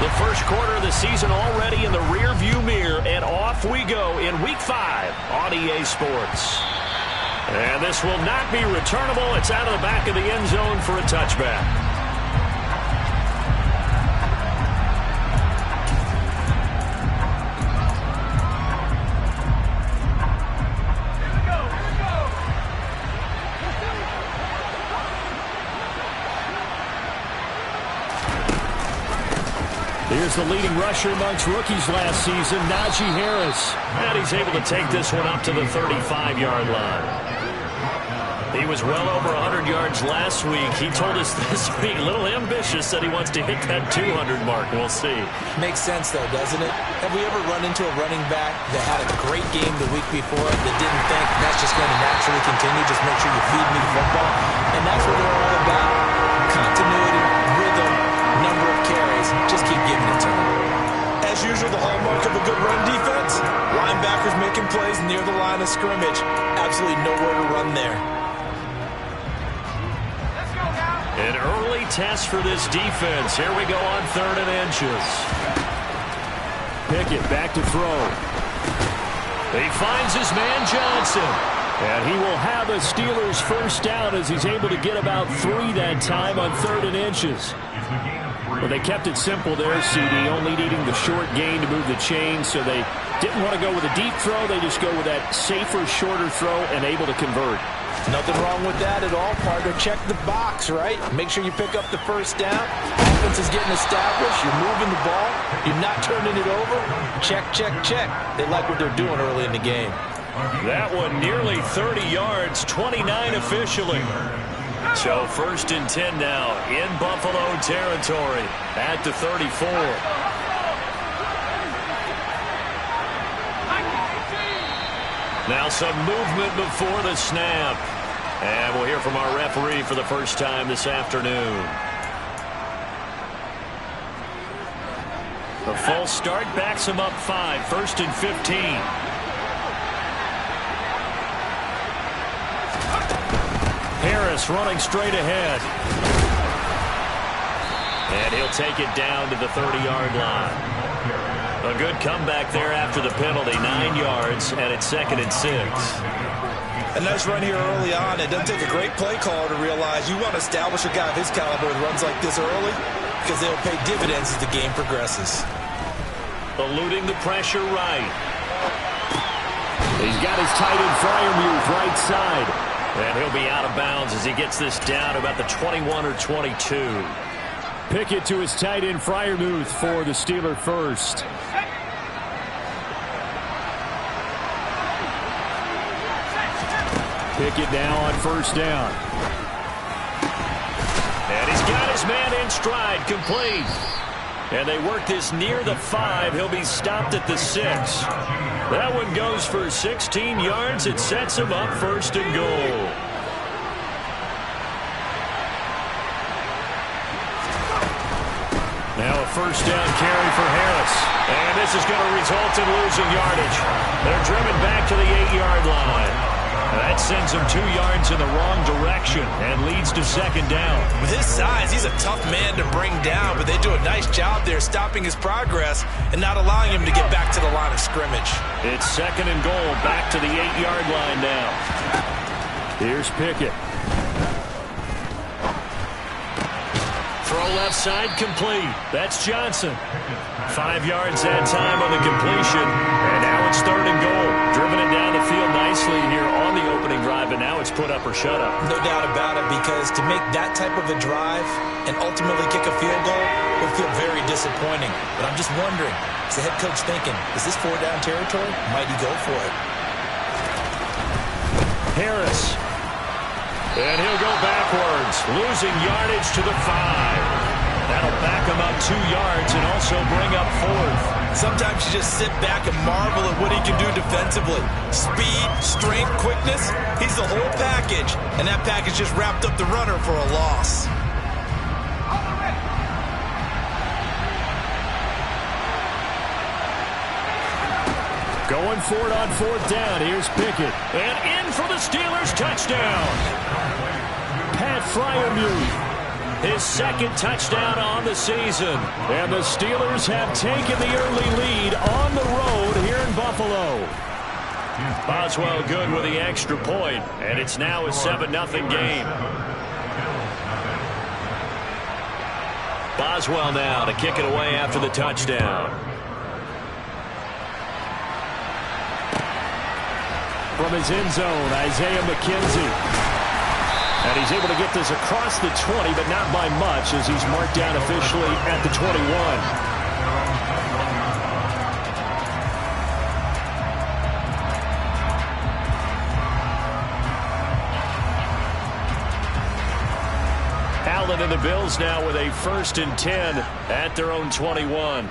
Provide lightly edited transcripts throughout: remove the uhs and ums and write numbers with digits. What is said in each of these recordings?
The first quarter of the season already in the rearview mirror, and off we go in Week 5 on EA Sports. And this will not be returnable. It's out of the back of the end zone for a touchback. Here's the leading rusher amongst rookies last season, Najee Harris. And he's able to take this one up to the 35-yard line. He was well over 100 yards last week. He told us this week, a little ambitious, that he wants to hit that 200 mark. We'll see. Makes sense, though, doesn't it? Have we ever run into a running back that had a great game the week before that didn't think that's just going to naturally continue? Just make sure you feed me the football. And that's what they're all about. Continuity, rhythm, number of carries. Just keep giving it to them. As usual, the hallmark of a good run defense, linebackers making plays near the line of scrimmage. Absolutely nowhere to run there. An early test for this defense. Here we go on 3rd and inches. Pickett back to throw. He finds his man Johnson. And he will have a Steelers first down as he's able to get about 3 that time on 3rd and inches. Well, they kept it simple there, CD, only needing the short gain to move the chain, so they didn't want to go with a deep throw. They just go with that safer, shorter throw and able to convert. Nothing wrong with that at all, partner. Check the box, right? Make sure you pick up the first down. Offense is getting established. You're moving the ball. You're not turning it over. Check, check, check. They like what they're doing early in the game. That one nearly 30 yards, 29 officially. So 1st and 10 now in Buffalo territory at the 34. Now some movement before the snap. And we'll hear from our referee for the first time this afternoon. The false start backs him up 5, 1st and 15. Harris running straight ahead. And he'll take it down to the 30-yard line. A good comeback there after the penalty, 9 yards, and it's 2nd and 6. A nice run here early on. It doesn't take a great play caller to realize you want to establish a guy of his caliber with runs like this early because they'll pay dividends as the game progresses. Eluding the pressure right. He's got his tight end Freiermuth right side. And he'll be out of bounds as he gets this down about the 21 or 22. Pickett to his tight end Freiermuth for the Steeler first. Pickett now on 1st down. And he's got his man in stride, complete. And they work this near the 5. He'll be stopped at the 6. That one goes for 16 yards. It sets him up 1st and goal. Now a 1st down carry for Harris. And this is going to result in losing yardage. They're driven back to the 8-yard line. That sends him 2 yards in the wrong direction and leads to 2nd down. With his size, he's a tough man to bring down, but they do a nice job there stopping his progress and not allowing him to get back to the line of scrimmage. It's 2nd and goal, back to the 8-yard line now. Here's Pickett. Throw left side, complete. That's Johnson. 5 yards that time on the completion. And now it's 3rd and goal. Driven it down the field nicely here on the opening drive, and now it's put up or shut up. No doubt about it, because to make that type of a drive and ultimately kick a field goal would feel very disappointing. But I'm just wondering, is the head coach thinking, is this 4-down territory? Might he go for it? Harris. And he'll go backwards, losing yardage to the 5. That'll back him up 2 yards and also bring up 4th. Sometimes you just sit back and marvel at what he can do defensively. Speed, strength, quickness, he's the whole package. And that package just wrapped up the runner for a loss. Going for it on 4th down. Here's Pickett. And in for the Steelers touchdown. Pat Freiermuth. his second touchdown on the season. And the Steelers have taken the early lead on the road here in Buffalo. Boswell good with the extra point, and it's now a 7-0 game. Boswell now to kick it away after the touchdown. From his end zone, Isaiah McKenzie. And he's able to get this across the 20, but not by much, as he's marked down officially at the 21. Allen and the Bills now with a 1st and 10 at their own 21.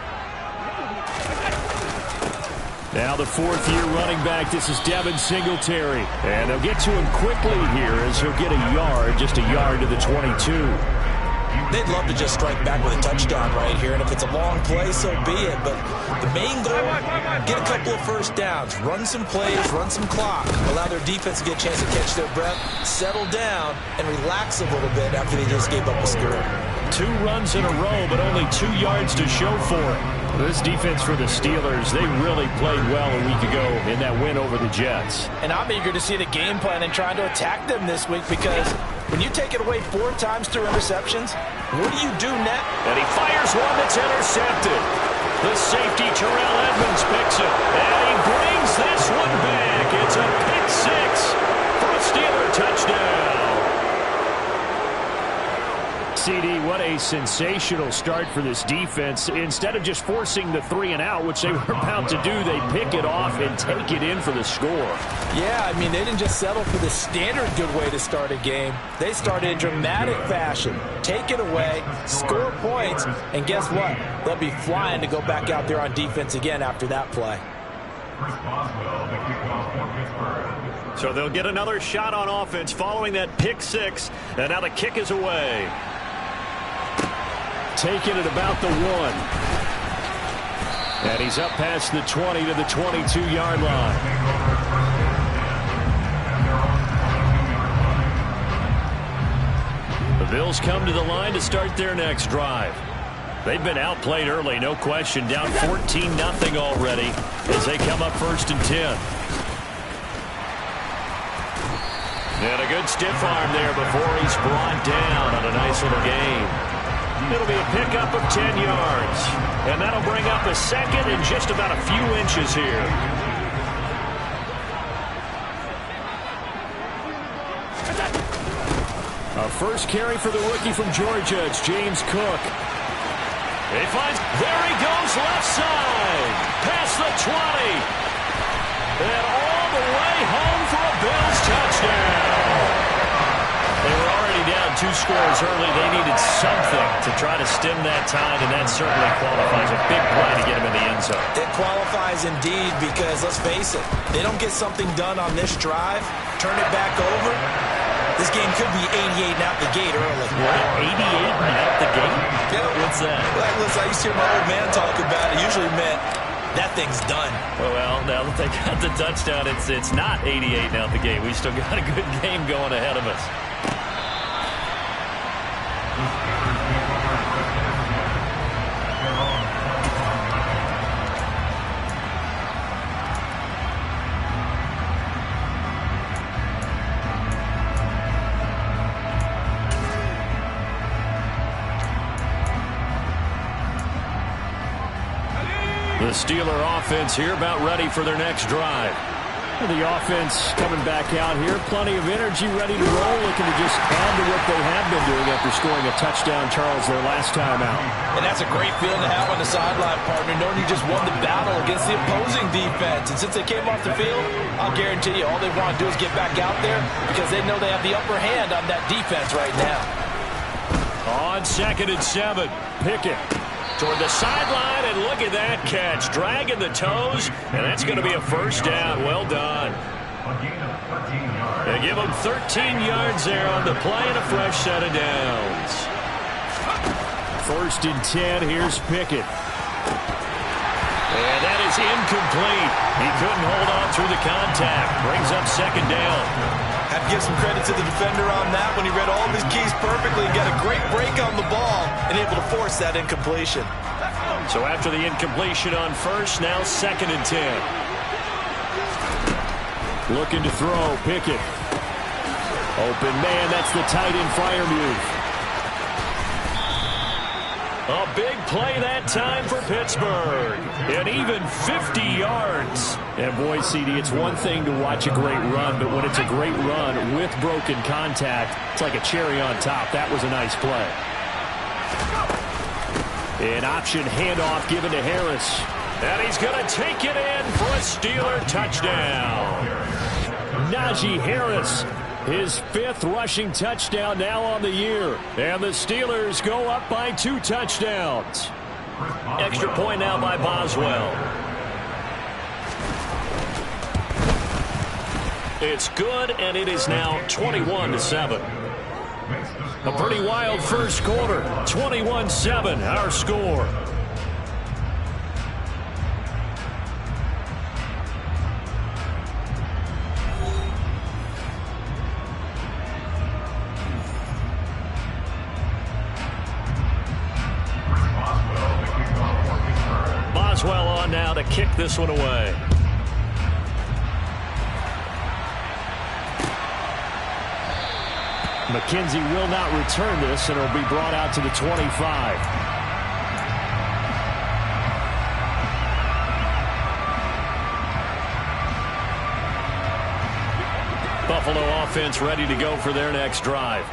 Now the 4th-year running back, this is Devin Singletary. And they'll get to him quickly here as he'll get a yard, just a yard to the 22. They'd love to just strike back with a touchdown right here, and if it's a long play, so be it. But the main goal, get a couple of first downs, run some plays, run some clock, allow their defense to get a chance to catch their breath, settle down, and relax a little bit after they just gave up a score. 2 runs in a row, but only 2 yards to show for it. This defense for the Steelers, they really played well a week ago in that win over the Jets. And I'm eager to see the game plan and trying to attack them this week, because when you take it away 4 times through interceptions, what do you do next? And he fires one that's intercepted. The safety, Terrell Edmonds, picks it. And he brings this one back. It's a pick 6 for a Steeler touchdown. CD, what a sensational start for this defense. Instead of just forcing the 3 and out, which they were about to do, they pick it off and take it in for the score. Yeah, I mean, they didn't just settle for the standard good way to start a game. They started in dramatic fashion. Take it away, score points, and guess what? They'll be flying to go back out there on defense again after that play. So they'll get another shot on offense following that pick 6, and now the kick is away. Taking it about the 1. And he's up past the 20 to the 22-yard line. The Bills come to the line to start their next drive. They've been outplayed early, no question, down 14-0 already as they come up 1st and 10. And a good stiff arm there before he's brought down on a nice little gain. It'll be a pickup of 10 yards. And that'll bring up a 2nd and just about a few inches here. A first carry for the rookie from Georgia. It's James Cook. He finds, there he goes, left side. Past the 20. And all the way home for a Bills touchdown. They were already down 2 scores early. They needed something to try to stem that tide, and that certainly qualifies. A big play to get him in the end zone. It qualifies indeed, because let's face it, they don't get something done on this drive, turn it back over, this game could be 88 and out the gate early. What? 88 and out the gate? Yeah. What's that? Well, listen, I used to hear my old man talk about it. Usually meant that thing's done. Well, now that they got the touchdown, it's not 88 and out the gate. We still got a good game going ahead of us. The Steeler offense here about ready for their next drive. The offense coming back out here. Plenty of energy, ready to roll, looking to just add to what they have been doing after scoring a touchdown, Charles, their last time out. And that's a great feeling to have on the sideline, partner, knowing you just won the battle against the opposing defense. And since they came off the field, I'll guarantee you all they want to do is get back out there, because they know they have the upper hand on that defense right now. On 2nd and 7, Pickett toward the sideline, and look at that catch. Dragging the toes, and that's going to be a first down. Well done. They give him 13 yards there on the play and a fresh set of downs. 1st and 10, here's Pickett. And that is incomplete. He couldn't hold on through the contact. Brings up 2nd down. Have to give some credit to the defender on that when he read all of his keys perfectly and got a great break on the ball and able to force that incompletion. So after the incompletion on first, now 2nd and 10. Looking to throw, Pickett. Open man, that's the tight end Freiermuth. A big play that time for Pittsburgh. And even 50 yards. And boy, CD, it's one thing to watch a great run, but when it's a great run with broken contact, it's like a cherry on top. That was a nice play. An option handoff given to Harris. And he's going to take it in for a Steeler touchdown. Najee Harris. His 5th rushing touchdown now on the year. And the Steelers go up by 2 touchdowns. Extra point now by Boswell. It's good, and it is now 21-7. A pretty wild first quarter. 21-7, our score. Boswell on now to kick this one away. McKenzie will not return this, and it'll be brought out to the 25. Buffalo offense ready to go for their next drive.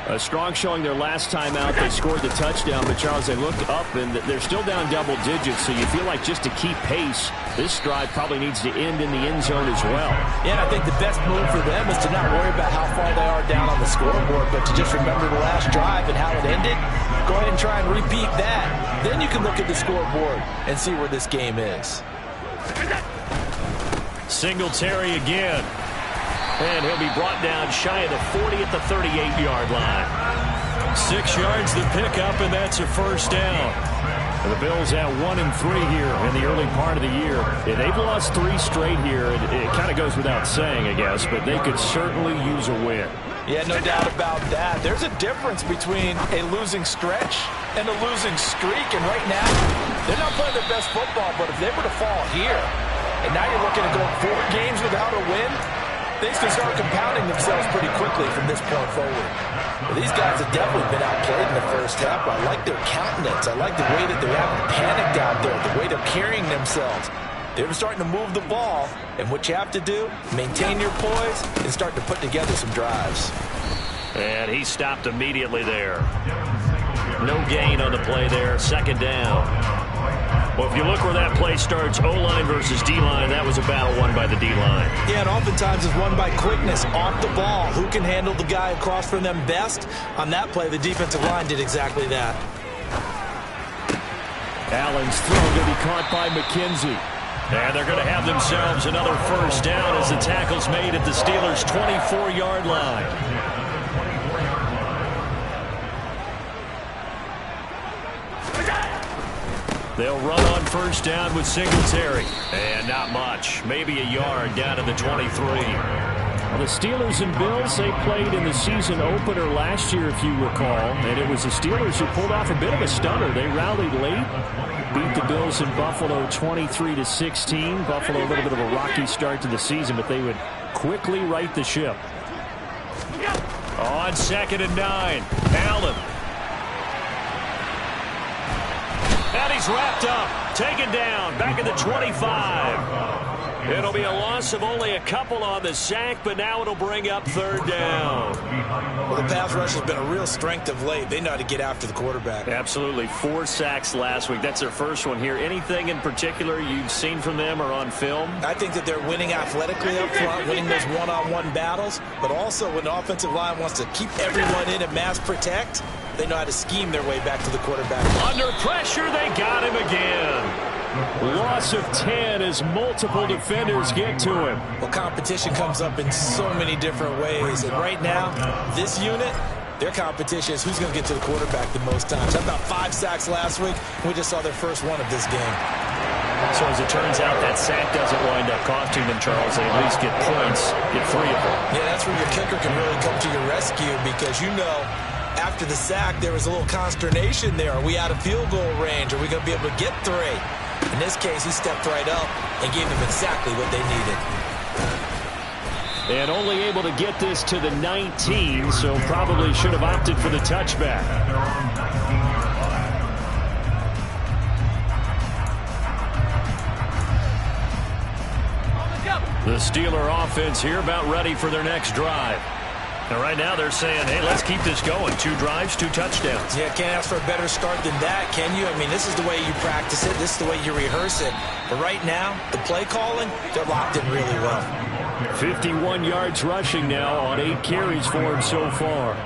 A strong showing their last time out. They scored the touchdown, but Charles, they looked up, and they're still down double digits, so you feel like just to keep pace, this drive probably needs to end in the end zone as well. Yeah, and I think the best move for them is to not worry about how far they are down on the scoreboard, but to just remember the last drive and how it ended. Go ahead and try and repeat that. Then you can look at the scoreboard and see where this game is. Singletary again. And he'll be brought down shy of the 40 at the 38-yard line. 6 yards to pick up, and that's a first down. The Bills at 1-3 here in the early part of the year. And they've lost 3 straight here. It kind of goes without saying, I guess, but they could certainly use a win. Yeah, no doubt about that. There's a difference between a losing stretch and a losing streak. And right now, they're not playing their best football, but if they were to fall here, and now you're looking at going 4 games without a win, things can start compounding themselves pretty quickly from this point forward. Well, these guys have definitely been outplayed in the first half. I like their countenance. I like the way that they're having panicked out there, the way they're carrying themselves. They're starting to move the ball, and what you have to do, maintain your poise and start to put together some drives. And he stopped immediately there. No gain on the play there. 2nd down. Well, if you look where that play starts, O-line versus D-line, that was a battle won by the D-line. Yeah, and oftentimes it's won by quickness off the ball. Who can handle the guy across from them best? On that play, the defensive line did exactly that. Allen's throw to be caught by McKenzie. And they're going to have themselves another first down as the tackle's made at the Steelers' 24-yard line. They'll run on first down with Singletary. And not much. Maybe a yard down to the 23. Well, the Steelers and Bills, they played in the season opener last year, if you recall. And it was the Steelers who pulled off a bit of a stunner. They rallied late, beat the Bills in Buffalo 23-16. Buffalo, a little bit of a rocky start to the season, but they would quickly right the ship. On 2nd and 9, Allen. And he's wrapped up, taken down, back at the 25. It'll be a loss of only a couple on the sack, but now it'll bring up 3rd down. Well, the pass rush has been a real strength of late. They know how to get after the quarterback. Absolutely. 4 sacks last week. That's their first one here. Anything in particular you've seen from them or on film? I think that they're winning athletically up front, winning those one-on-one battles, but also when the offensive line wants to keep everyone in and mass protect, they know how to scheme their way back to the quarterback. Under pressure, they got him again. Loss of 10 as multiple defenders get to him. Well, competition comes up in so many different ways, and right now, this unit, their competition is who's going to get to the quarterback the most times. How about 5 sacks last week? We just saw their first one of this game. So as it turns out, that sack doesn't wind up costing them, Charles. They at least get points, get 3 of them. Yeah, that's where your kicker can really come to your rescue because after the sack, there was a little consternation there. Are we out of field goal range? Are we going to be able to get 3? In this case, he stepped right up and gave them exactly what they needed. And only able to get this to the 19, so probably should have opted for the touchback. The Steeler offense here about ready for their next drive. Now, right now they're saying, hey, let's keep this going. 2 drives, 2 touchdowns. Yeah, can't ask for a better start than that, can you? I mean, this is the way you practice it. This is the way you rehearse it. But right now, the play calling, they're locked in really well. 51 yards rushing now on 8 carries for him so far.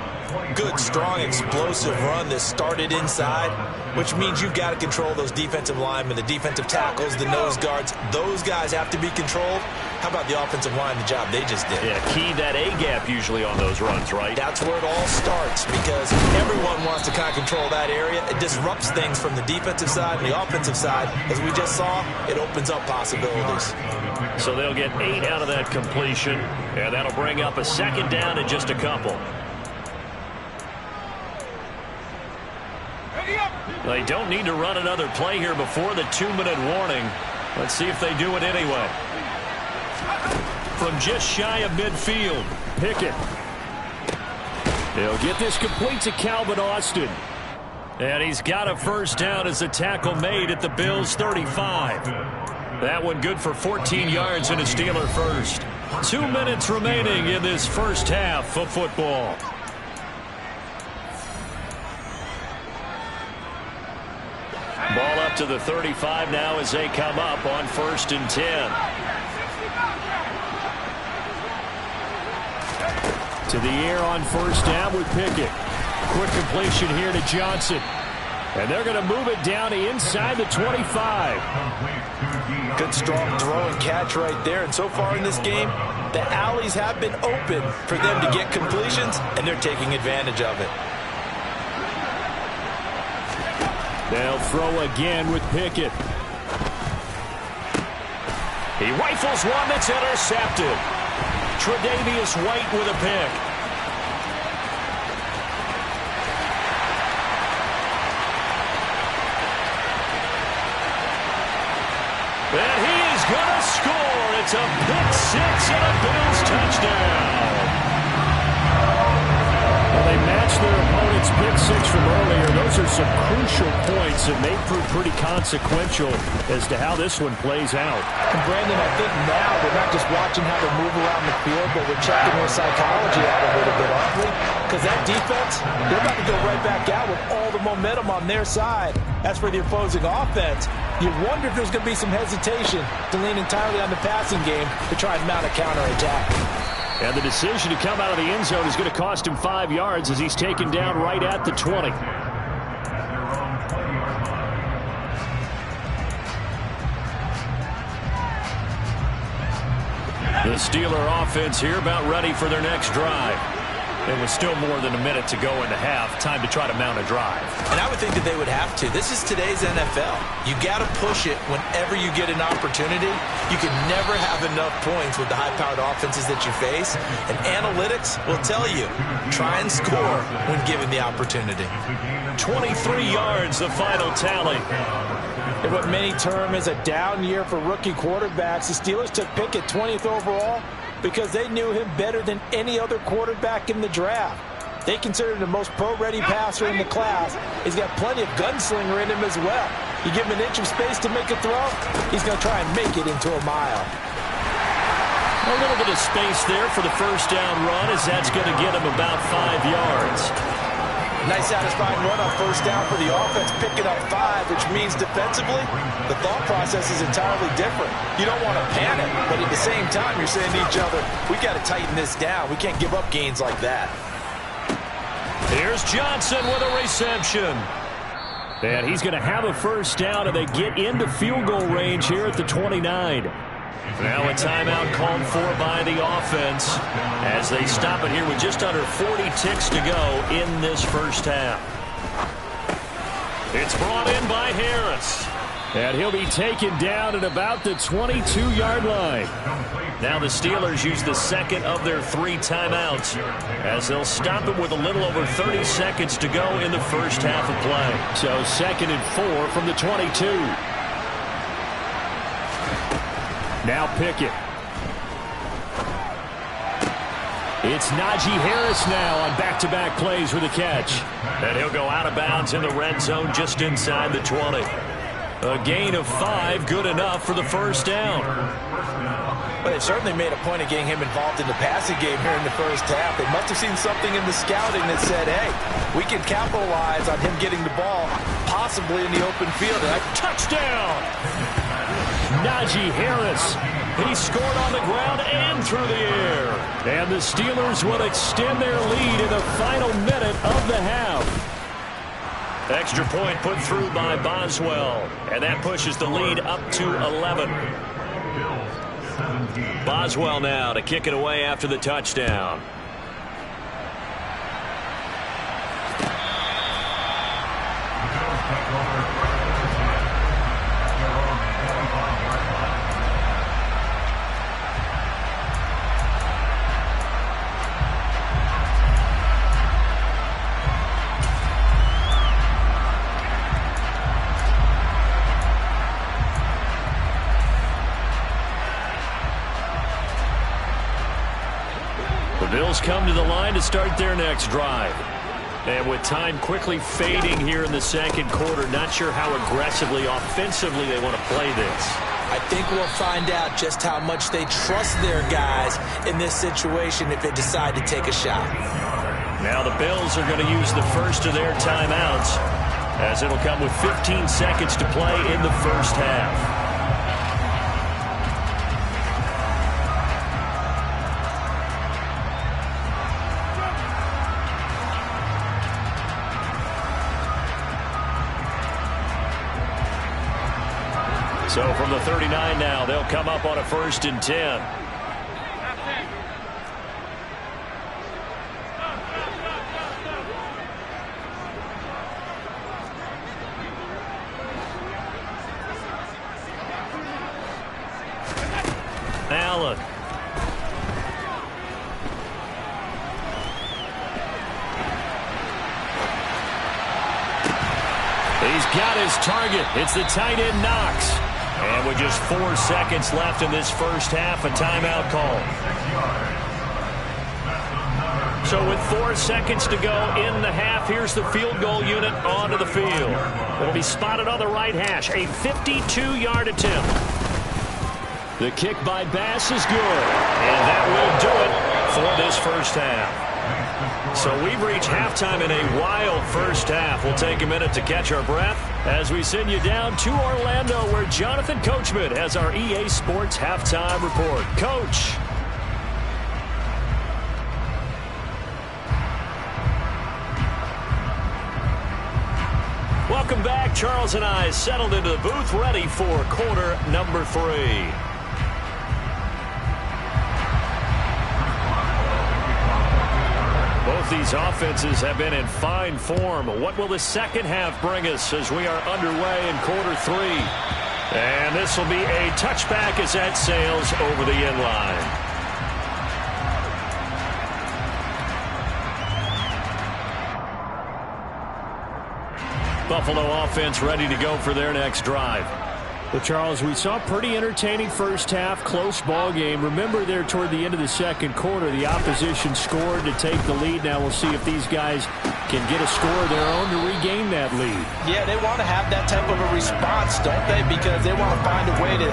Good, strong, explosive run that started inside, which means you've got to control those defensive linemen, the defensive tackles, the nose guards. Those guys have to be controlled. How about the offensive line, the job they just did? Yeah, key that A-gap usually on those runs, right? That's where it all starts because everyone wants to kind of control that area. It disrupts things from the defensive side and the offensive side. As we just saw, it opens up possibilities. So they'll get 8 out of that completion, and that'll bring up a 2nd down in just a couple. They don't need to run another play here before the 2-minute warning. Let's see if they do it anyway. From just shy of midfield, Pickett. He'll get this complete to Calvin Austin. And he's got a 1st down as a tackle made at the Bills' 35. That one good for 14 yards and a Steeler first. 2 minutes remaining in this first half of football. Ball up to the 35 now as they come up on 1st and 10. To the air on 1st down with Pickett. Quick completion here to Johnson. And they're going to move it down to inside the 25. Good, strong throw and catch right there. And so far in this game, the alleys have been open for them to get completions, and they're taking advantage of it. They'll throw again with Pickett. He rifles one that's intercepted. Tre'Davious White with a pick. And he is going to score. It's a pick 6 and a Bills touchdown. Well, they matched their opponent's pick 6 from earlier. Those are some crucial points that may prove pretty consequential as to how this one plays out. And Brandon, I think now we're not just watching how they move around the field, but we're checking their psychology out a little bit, aren't we? Because that defense, they're about to go right back out with all the momentum on their side. As for the opposing offense, you wonder if there's going to be some hesitation to lean entirely on the passing game to try and mount a counterattack. And the decision to come out of the end zone is going to cost him 5 yards as he's taken down right at the 20. The Steeler offense here about ready for their next drive. It was still more than a minute to go in the half. Time to try to mount a drive. And I would think that they would have to. This is today's NFL. You got to push it whenever you get an opportunity. You can never have enough points with the high-powered offenses that you face. And analytics will tell you, try and score when given the opportunity. 23 yards, the final tally. And what many term as a down year for rookie quarterbacks, the Steelers took Pickett 20th overall because they knew him better than any other quarterback in the draft. They considered him the most pro-ready passer in the class. He's got plenty of gunslinger in him as well. You give him an inch of space to make a throw, he's going to try and make it into a mile. A little bit of space there for the 1st down run as that's going to get him about 5 yards. Nice satisfying run on 1st down for the offense, picking up 5, which means defensively, the thought process is entirely different. You don't want to panic, but at the same time, you're saying to each other, we got to tighten this down. We can't give up gains like that. Here's Johnson with a reception. And he's going to have a 1st down, and they get into field goal range here at the 29. Now a timeout called for by the offense as they stop it here with just under 40 ticks to go in this first half. It's brought in by Harris. And he'll be taken down at about the 22-yard line. Now the Steelers use the second of their 3 timeouts as they'll stop it with a little over 30 seconds to go in the first half of play. So 2nd and 4 from the 22. Now Pickett. It's Najee Harris now on back-to-back plays with a catch. And he'll go out of bounds in the red zone just inside the 20. A gain of 5, good enough for the first down. But they certainly made a point of getting him involved in the passing game here in the first half. They must have seen something in the scouting that said, hey, we can capitalize on him getting the ball possibly in the open field. And touchdown! Najee Harris. He scored on the ground and through the air. And the Steelers will extend their lead in the final minute of the half. Extra point put through by Boswell. And that pushes the lead up to 11. Boswell now to kick it away after the touchdown. Bills come to the line to start their next drive. And with time quickly fading here in the second quarter, not sure how aggressively, offensively they want to play this. I think we'll find out just how much they trust their guys in this situation if they decide to take a shot. Now the Bills are going to use the first of their timeouts, as it'll come with 15 seconds to play in the first half. So from the 39 now, they'll come up on a 1st and 10. Allen. He's got his target. It's the tight end Knox. And with just 4 seconds left in this first half, a timeout call. So with 4 seconds to go in the half, here's the field goal unit onto the field. It'll be spotted on the right hash. A 52-yard attempt. The kick by Bass is good. And that will do it for this first half. So we've reached halftime in a wild first half. We'll take a minute to catch our breath as we send you down to Orlando, where Jonathan Coachman has our EA Sports Halftime Report. Coach. Welcome back. Charles and I settled into the booth, ready for quarter number 3. Both these offenses have been in fine form. What will the second half bring us as we are underway in quarter 3? And this will be a touchback as that sails over the end line. Buffalo offense ready to go for their next drive. Well, Charles, we saw a pretty entertaining first half, close ball game. Remember there toward the end of the second quarter, the opposition scored to take the lead. Now we'll see if these guys can get a score of their own to regain that lead. Yeah, they want to have that type of a response, don't they? Because they want to find a way to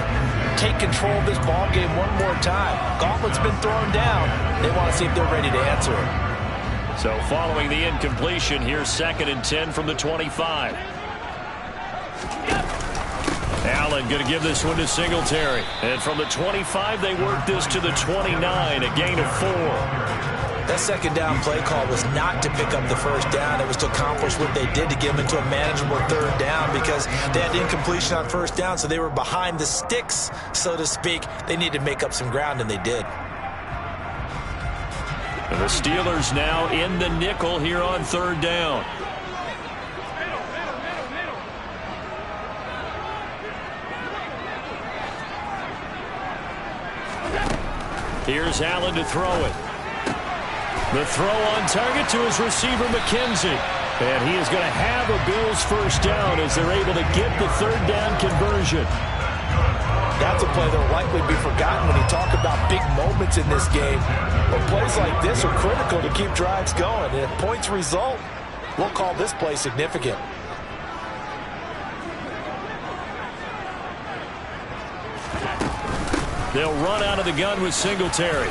take control of this ball game one more time. Gauntlet's been thrown down. They want to see if they're ready to answer it. So following the incompletion, here's 2nd and 10 from the 25. Allen going to give this one to Singletary. And from the 25, they work this to the 29, a gain of 4. That second down play call was not to pick up the first down. It was to accomplish what they did to get them into a manageable 3rd down, because they had incompletion on 1st down, so they were behind the sticks, so to speak. They needed to make up some ground, and they did. And the Steelers now in the nickel here on 3rd down. Here's Allen to throw it. The throw on target to his receiver, McKenzie. And he is going to have a Bills first down as they're able to get the third down conversion. That's a play that will likely be forgotten when you talk about big moments in this game. But plays like this are critical to keep drives going. And if points result, we'll call this play significant. They'll run out of the gun with Singletary.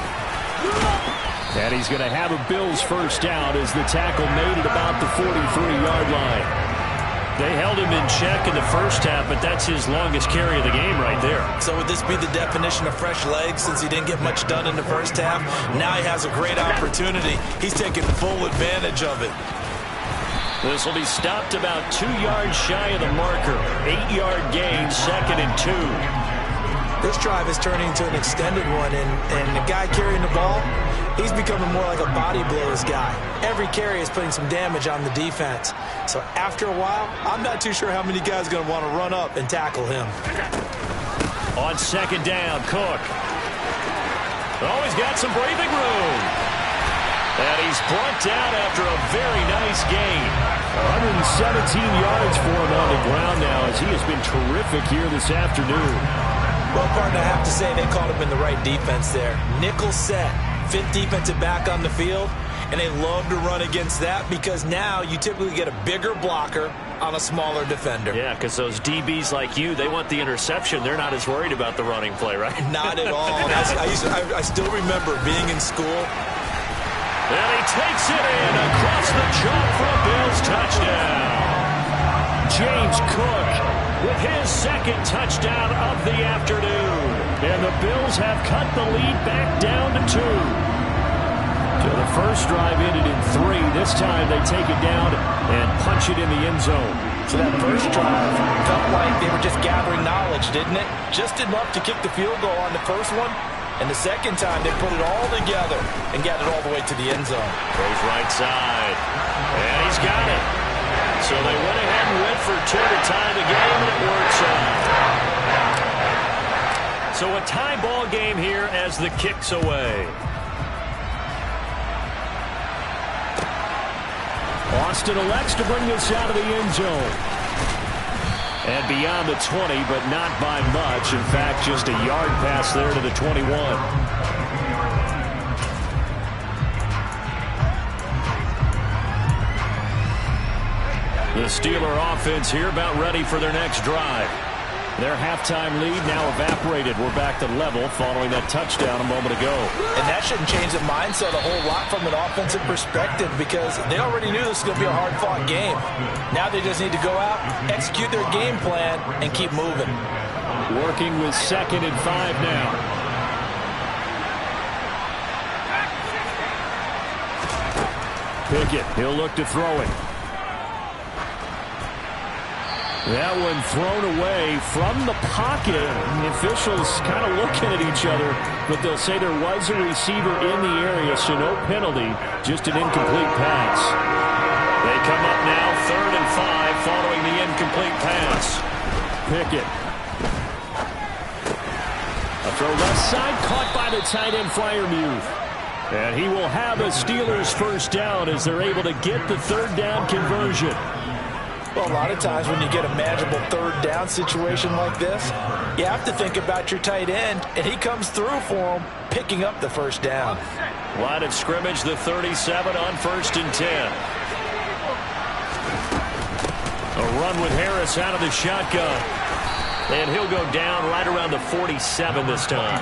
And he's going to have a Bills first down as the tackle made at about the 43-yard line. They held him in check in the first half, but that's his longest carry of the game right there. So would this be the definition of fresh legs since he didn't get much done in the first half? Now he has a great opportunity. He's taking full advantage of it. This will be stopped about 2 yards shy of the marker. 8-yard gain, 2nd and 2. This drive is turning into an extended one, and the guy carrying the ball, he's becoming more like a body blows guy. Every carry is putting some damage on the defense. So after a while, I'm not too sure how many guys are going to want to run up and tackle him. On 2nd down, Cook. Oh, he's got some breathing room. And he's brought down after a very nice gain. 117 yards for him on the ground now as he has been terrific here this afternoon. Well, partner, I have to say they caught him in the right defense there. Nickel set, 5th defensive back on the field, and they love to run against that because now you typically get a bigger blocker on a smaller defender. Yeah, because those DBs like you, they want the interception. They're not as worried about the running play, right? Not at all. I still remember being in school. And he takes it in across the chalk for a Bills touchdown. James Cook with his 2nd touchdown of the afternoon. And the Bills have cut the lead back down to 2. So the first drive ended in 3. This time they take it down and punch it in the end zone. So that first drive felt like they were just gathering knowledge, didn't it? Just enough to kick the field goal on the first one. And the second time, they put it all together and got it all the way to the end zone. Goes right side. And he's got it. So they went ahead and went for 2 to tie the game, and it works out. So a tie ball game here as the kick's away. Austin elects to bring this out of the end zone. And beyond the 20, but not by much. In fact, just a yard pass there to the 21. The Steeler offense here about ready for their next drive. Their halftime lead now evaporated. We're back to level following that touchdown a moment ago. And that shouldn't change the mindset a whole lot from an offensive perspective because they already knew this was going to be a hard-fought game. Now they just need to go out, execute their game plan, and keep moving. Working with 2nd and 5 now. Pickett, he'll look to throw it. That one thrown away from the pocket. The officials kind of looking at each other, but they'll say there was a receiver in the area, so no penalty, just an incomplete pass. They come up now 3rd and 5 following the incomplete pass. Pickett. A throw left side caught by the tight end Freiermuth. And he will have a Steelers first down as they're able to get the third down conversion. Well, a lot of times when you get a manageable third down situation like this, you have to think about your tight end, and he comes through for him, picking up the first down. Line of scrimmage, the 37 on 1st and 10. A run with Harris out of the shotgun. And he'll go down right around the 47 this time.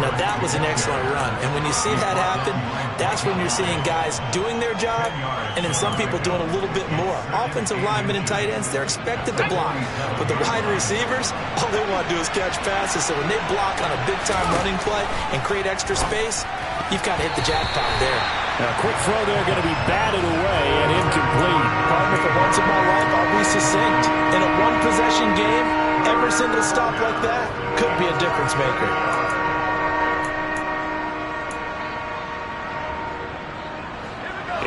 Now, that was an excellent run. And when you see that happen, that's when you're seeing guys doing their job and then some people doing a little bit more. Offensive linemen and tight ends, they're expected to block. But the wide receivers, all they want to do is catch passes. So when they block on a big-time running play and create extra space, you've got to hit the jackpot there. Now, a quick throw there going to be batted away and incomplete. Partner, for once in my life, I'll be succinct. In a one-possession game, every single stop like that could be a difference maker.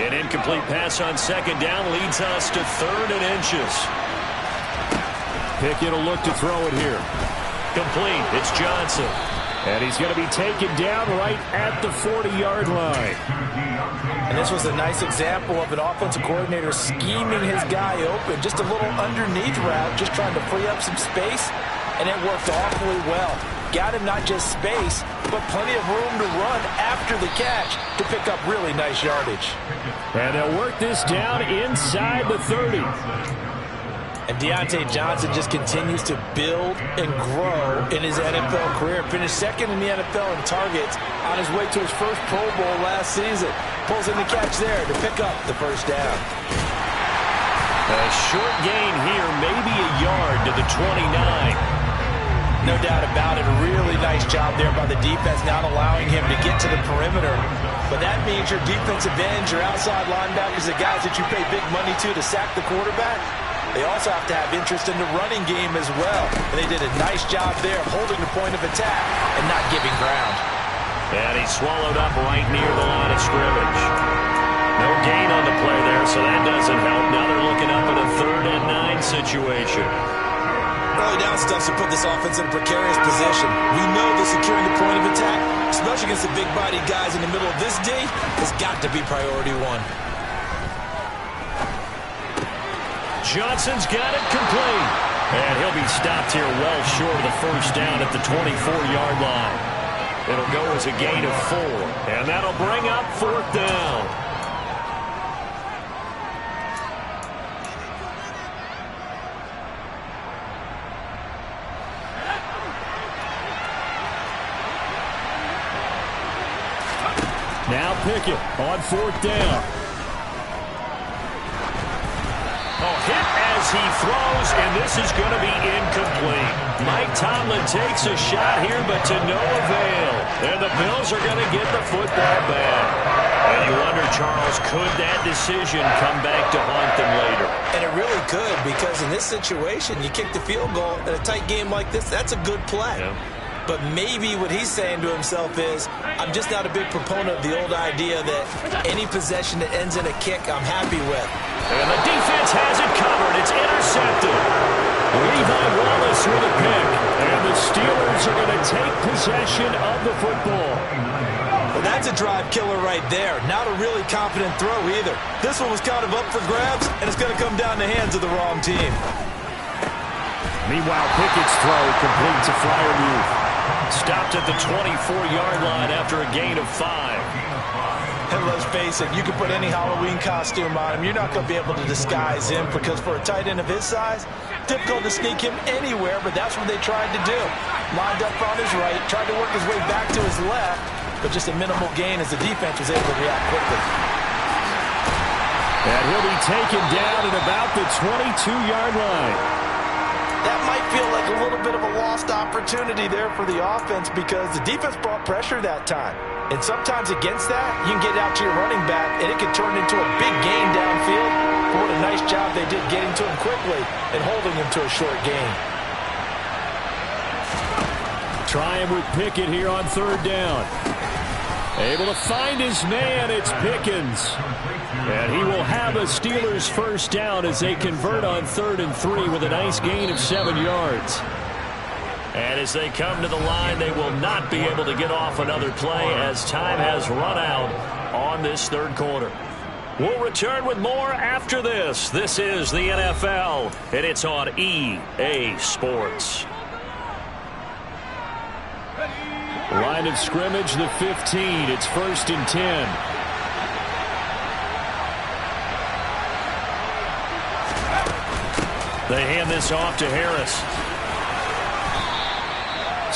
An incomplete pass on 2nd down leads us to 3rd and inches. Pickett will look to throw it here. Complete. It's Johnson. And he's going to be taken down right at the 40-yard line. And this was a nice example of an offensive coordinator scheming his guy open. Just a little underneath route, just trying to free up some space, and it worked awfully well. Got him not just space, but plenty of room to run after the catch to pick up really nice yardage. And they'll work this down inside the 30. And Deontay Johnson just continues to build and grow in his NFL career. Finished second in the NFL in targets on his way to his first Pro Bowl last season. Pulls in the catch there to pick up the first down. A short gain here, maybe a yard to the 29. No doubt about it. A really nice job there by the defense, not allowing him to get to the perimeter. But that means your defensive ends, your outside linebackers, the guys that you pay big money to sack the quarterback, they also have to have interest in the running game as well. And they did a nice job there holding the point of attack and not giving ground. And he swallowed up right near the line of scrimmage. No gain on the play there, so that doesn't help. Now they're looking up at a 3rd and 9 situation. Early down stuff to put this offense in a precarious position. We know that securing the point of attack, especially against the big-bodied guys in the middle of this D, has got to be priority one. Johnson's got it complete. And he'll be stopped here well short of the first down at the 24-yard line. It'll go as a gain of 4. And that'll bring up 4th down. Now Pickett on 4th down. Hit as he throws, and this is going to be incomplete. Mike Tomlin takes a shot here, but to no avail. And the Bills are going to get the football back. And you wonder, Charles, could that decision come back to haunt them later? And it really could, because in this situation, you kick the field goal in a tight game like this, that's a good play. Yeah. But maybe what he's saying to himself is, I'm just not a big proponent of the old idea that any possession that ends in a kick, I'm happy with. And the defense has it covered. It's intercepted. Levi Wallace with a pick. And the Steelers are going to take possession of the football. Well, that's a drive killer right there. Not a really confident throw either. This one was kind of up for grabs, and it's going to come down the hands of the wrong team. Meanwhile, Pickett's throw complete to Freiermuth. Stopped at the 24-yard line after a gain of 5. And let's face it, you can put any Halloween costume on him. You're not going to be able to disguise him, because for a tight end of his size, difficult to sneak him anywhere, but that's what they tried to do. Lined up on his right, tried to work his way back to his left, but just a minimal gain as the defense was able to react quickly. And he'll be taken down at about the 22-yard line. That might feel like a little bit of a lost opportunity there for the offense, because the defense brought pressure that time. And sometimes against that, you can get out to your running back, and it can turn into a big gain downfield. But what a nice job they did getting to him quickly and holding him to a short gain. Trying with Pickett here on 3rd down. Able to find his man, it's Pickens. And he will have a Steelers first down as they convert on 3rd and 3 with a nice gain of 7 yards. And as they come to the line, they will not be able to get off another play as time has run out on this 3rd quarter. We'll return with more after this. This is the NFL, and it's on EA Sports. Line of scrimmage, the 15. It's 1st and 10. They hand this off to Harris.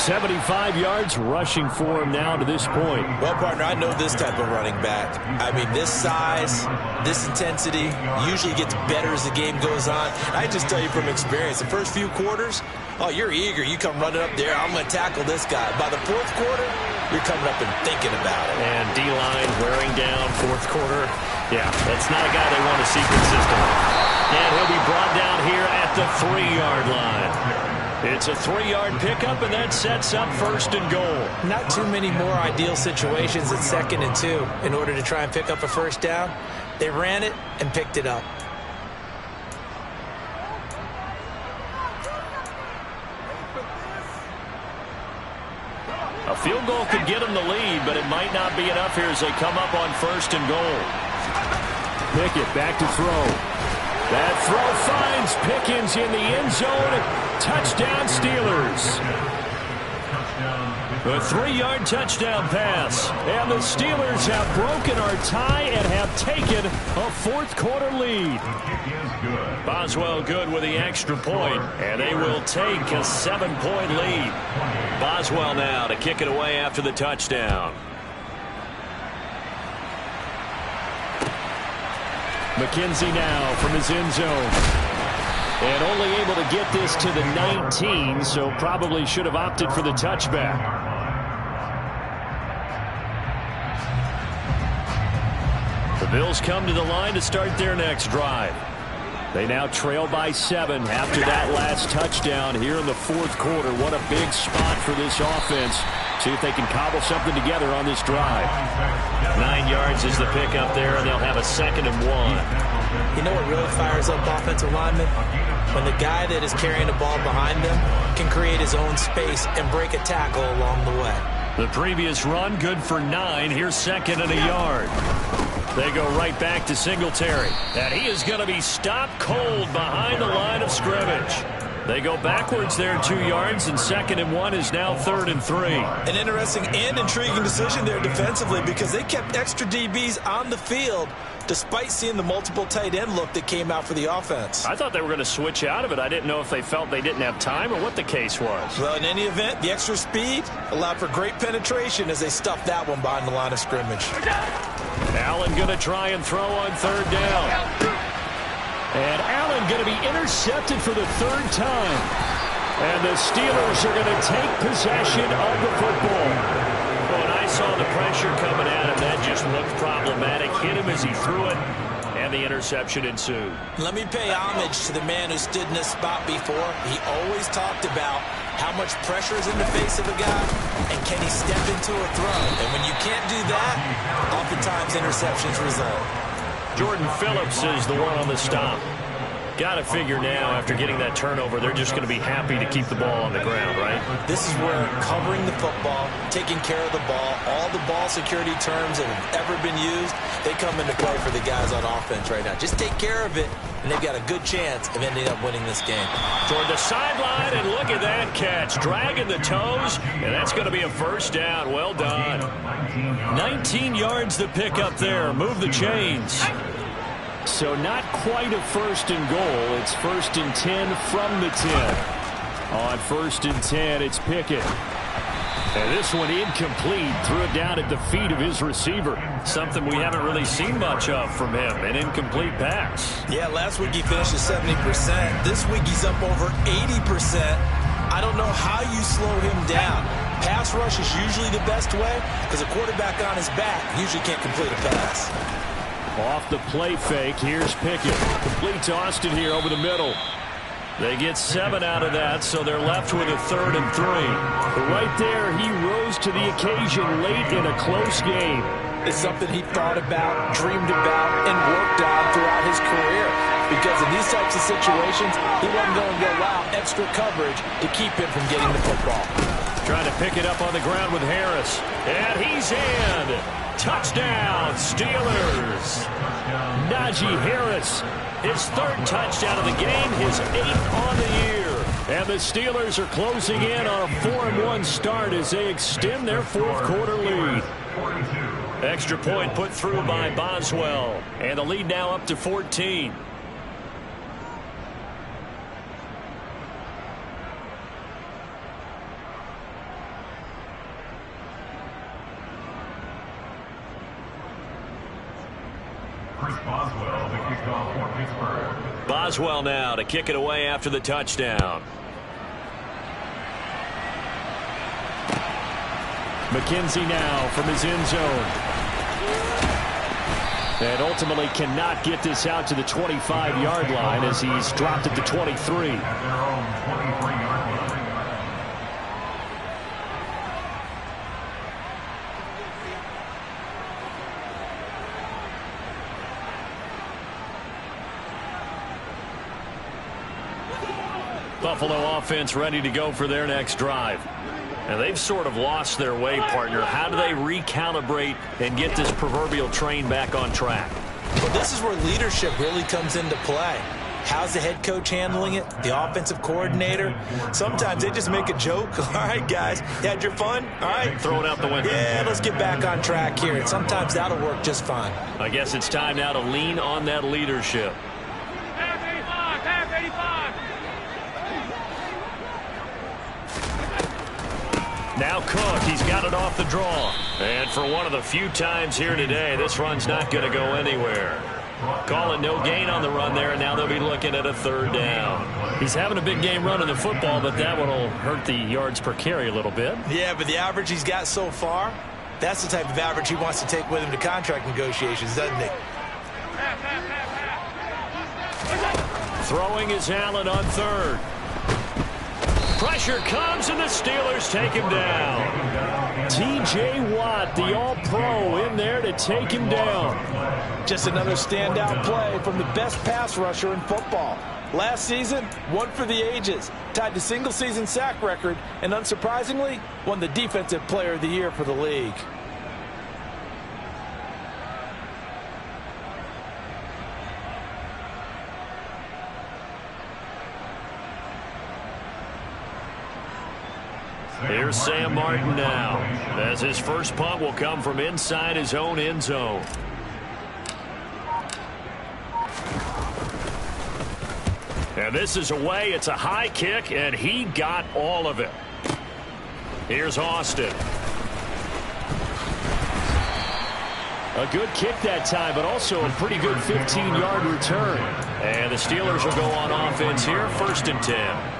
75 yards rushing for him now to this point. Well, partner, I know this type of running back. I mean, this size, this intensity usually gets better as the game goes on. I just tell you from experience, the first few quarters, oh, you're eager. You come running up there, I'm going to tackle this guy. By the 4th quarter, you're coming up and thinking about it. And D-line wearing down 4th quarter. Yeah, that's not a guy they want to see consistently. And he'll be brought down here at the 3-yard line. It's a 3-yard pickup, and that sets up 1st and goal. Not too many more ideal situations at 2nd and 2 in order to try and pick up a first down. They ran it and picked it up. A field goal could get them the lead, but it might not be enough here as they come up on 1st and goal. Pickett back to throw. That throw finds Pickens in the end zone. Touchdown Steelers. A 3-yard touchdown pass. And the Steelers have broken our tie and have taken a 4th quarter lead. Boswell good with the extra point, and they will take a 7-point lead. Boswell now to kick it away after the touchdown. McKenzie now from his end zone. And only able to get this to the 19, so probably should have opted for the touchback. The Bills come to the line to start their next drive. They now trail by 7 after that last touchdown here in the 4th quarter. What a big spot for this offense. See if they can cobble something together on this drive. 9 yards is the pickup there, and they'll have a 2nd and 1. You know what really fires up offensive linemen? When the guy that is carrying the ball behind them can create his own space and break a tackle along the way. The previous run, good for 9. Here's 2nd and a yard. They go right back to Singletary. And he is going to be stopped cold behind the line of scrimmage. They go backwards there 2 yards, and 2nd and 1 is now 3rd and 3. An interesting and intriguing decision there defensively because they kept extra DBs on the field despite seeing the multiple tight end look that came out for the offense. I thought they were going to switch out of it. I didn't know if they felt they didn't have time or what the case was. Well, in any event, the extra speed allowed for great penetration as they stuffed that one behind the line of scrimmage. Allen going to try and throw on 3rd down. And Allen going to be intercepted for the 3rd time. And the Steelers are going to take possession of the football. When I saw the pressure coming at him, that just looked problematic. Hit him as he threw it, and the interception ensued. Let me pay homage to the man who stood in this spot before. He always talked about how much pressure is in the face of a guy, and can he step into a throw. And when you can't do that, oftentimes interceptions result. Jordan Phillips is the one on the stop. Got to figure now, after getting that turnover, they're just going to be happy to keep the ball on the ground, right? This is where covering the football, taking care of the ball, all the ball security terms that have ever been used, they come into play for the guys on offense right now. Just take care of it, and they've got a good chance of ending up winning this game. Toward the sideline, and look at that catch. Dragging the toes, and that's going to be a 1st down. Well done. 19 yards to pick up there. Move the chains. So not quite a 1st and goal. It's 1st and 10 from the 10. On 1st and 10, it's Pickett. And this one incomplete. Threw it down at the feet of his receiver. Something we haven't really seen much of from him. An incomplete pass. Yeah, last week he finished at 70%. This week he's up over 80%. I don't know how you slow him down. Pass rush is usually the best way because a quarterback on his back usually can't complete a pass. Off the play fake, here's Pickett. Complete to Austin here over the middle. They get 7 out of that, so they're left with a 3rd and 3. But right there, he rose to the occasion late in a close game. It's something he thought about, dreamed about, and worked on throughout his career. Because in these types of situations, he wasn't going to go out extra coverage to keep him from getting the football. Trying to pick it up on the ground with Harris. And he's in. Touchdown, Steelers. Najee Harris, his 3rd touchdown of the game, his 8th on the year. And the Steelers are closing in on a 4-1 start as they extend their 4th quarter lead. Extra point put through by Boswell. And the lead now up to 14. Boswell, the kickoff for Pittsburgh. Boswell now to kick it away after the touchdown. McKenzie now from his end zone. And ultimately cannot get this out to the 25-yard line as he's dropped at the 23. At their own 23-yard line. Buffalo offense ready to go for their next drive. And they've sort of lost their way, partner. How do they recalibrate and get this proverbial train back on track? Well, this is where leadership really comes into play. How's the head coach handling it? The offensive coordinator? Sometimes they just make a joke. All right, guys, you had your fun? All right. Throw it out the window. Yeah, let's get back on track here. And sometimes that'll work just fine. I guess it's time now to lean on that leadership. Now Cook, he's got it off the draw. And for one of the few times here today, this run's not going to go anywhere. Call it no gain on the run there, and now they'll be looking at a third down. He's having a big game running the football, but that one will hurt the yards per carry a little bit. Yeah, but the average he's got so far, that's the type of average he wants to take with him to contract negotiations, doesn't he? Throwing is Allen on third. Pressure comes, and the Steelers take him down. T.J. Watt, the All-Pro, in there to take him down. Just another standout play from the best pass rusher in football. Last season, one for the ages, tied the single-season sack record, and unsurprisingly, won the Defensive Player of the Year for the league. Here's Sam Martin now, as his first punt will come from inside his own end zone. And this is away. It's a high kick, and he got all of it. Here's Austin. A good kick that time, but also a pretty good 15-yard return. And the Steelers will go on offense here, 1st and 10.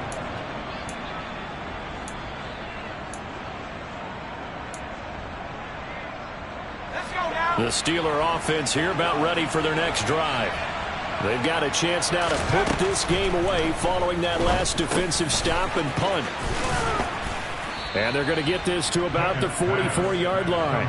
The Steeler offense here about ready for their next drive. They've got a chance now to put this game away following that last defensive stop and punt. And they're going to get this to about the 44-yard line.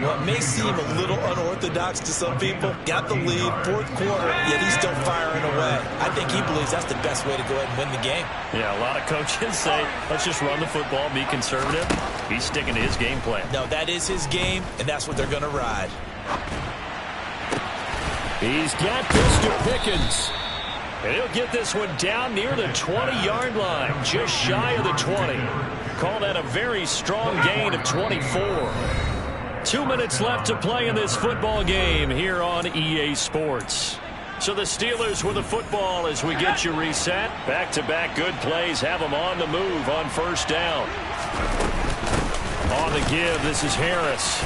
What may seem a little unorthodox to some people, got the lead, 4th quarter, yet he's still firing away. I think he believes that's the best way to go ahead and win the game. Yeah, a lot of coaches say, let's just run the football, be conservative. He's sticking to his game plan. No, that is his game, and that's what they're going to ride. He's got this to Pickens. And he'll get this one down near the 20-yard line, just shy of the 20. Call that a very strong gain of 24. 2 minutes left to play in this football game here on EA Sports. So the Steelers with the football as we get you reset. Back-to-back good plays have them on the move on 1st down. On the give, this is Harris.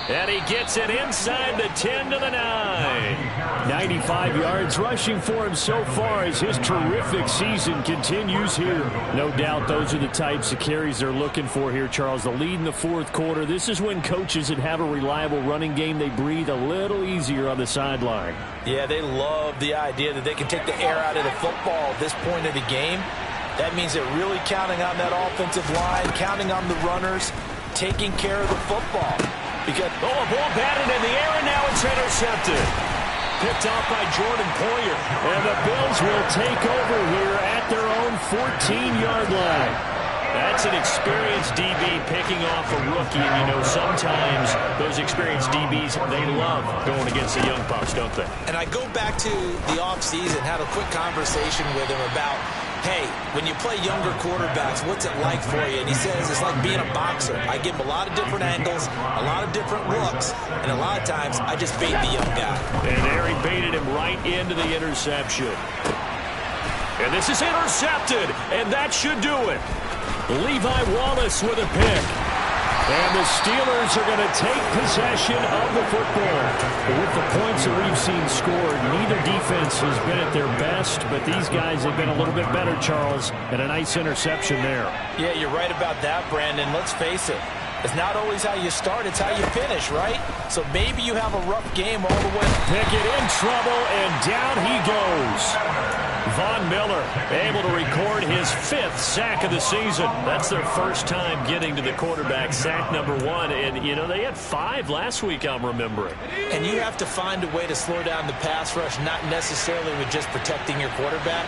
And he gets it inside the 10 to the 9. 95 yards rushing for him so far as his terrific season continues here. No doubt those are the types of carries they're looking for here, Charles. The lead in the 4th quarter. This is when coaches that have a reliable running game, they breathe a little easier on the sideline. Yeah, they love the idea that they can take the air out of the football at this point of the game. That means they're really counting on that offensive line, counting on the runners, taking care of the football. Because, a ball batted in the air, and now it's intercepted. Picked off by Jordan Poyer. And the Bills will take over here at their own 14-yard line. That's an experienced DB picking off a rookie. And, you know, sometimes those experienced DBs, they love going against the young pups, don't they? And I go back to the offseason, had a quick conversation with him about, hey, when you play younger quarterbacks, what's it like for you? And he says it's like being a boxer. I give him a lot of different angles, a lot of different looks, and a lot of times I just bait the young guy. And there he baited him right into the interception. And this is intercepted, and that should do it. Levi Wallace with a pick. And the Steelers are going to take possession of the football. With the points that we've seen scored, neither defense has been at their best, but these guys have been a little bit better, Charles, and a nice interception there. Yeah, you're right about that, Brandon. Let's face it. It's not always how you start, it's how you finish, right? So maybe you have a rough game all the way. Pickett in trouble, and down he goes. Von Miller able to record his 5th sack of the season. That's their first time getting to the quarterback, sack number 1. And, you know, they had 5 last week, I'm remembering. And you have to find a way to slow down the pass rush, not necessarily with just protecting your quarterback.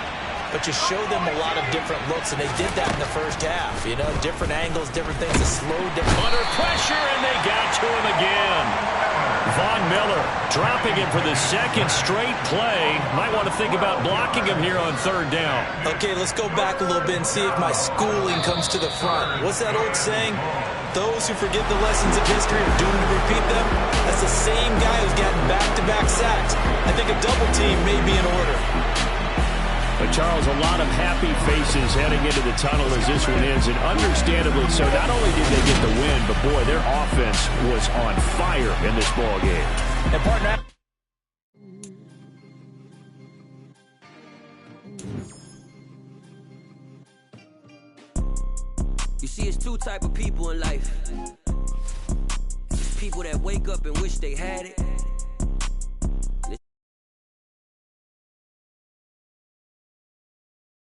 but just show them a lot of different looks, and they did that in the first half. You know, different angles, different things to slow down. Under pressure, and they got to him again. Von Miller dropping him for the second straight play. Might want to think about blocking him here on third down. Okay, let's go back a little bit and see if my schooling comes to the front. What's that old saying? Those who forget the lessons of history are doomed to repeat them. That's the same guy who's gotten back-to-back sacks. I think a double team may be in order. But Charles, a lot of happy faces heading into the tunnel as this one ends, and understandably so. Not only did they get the win, but boy, their offense was on fire in this ball game. And partner, you see, it's two type of people in life. People that wake up and wish they had it,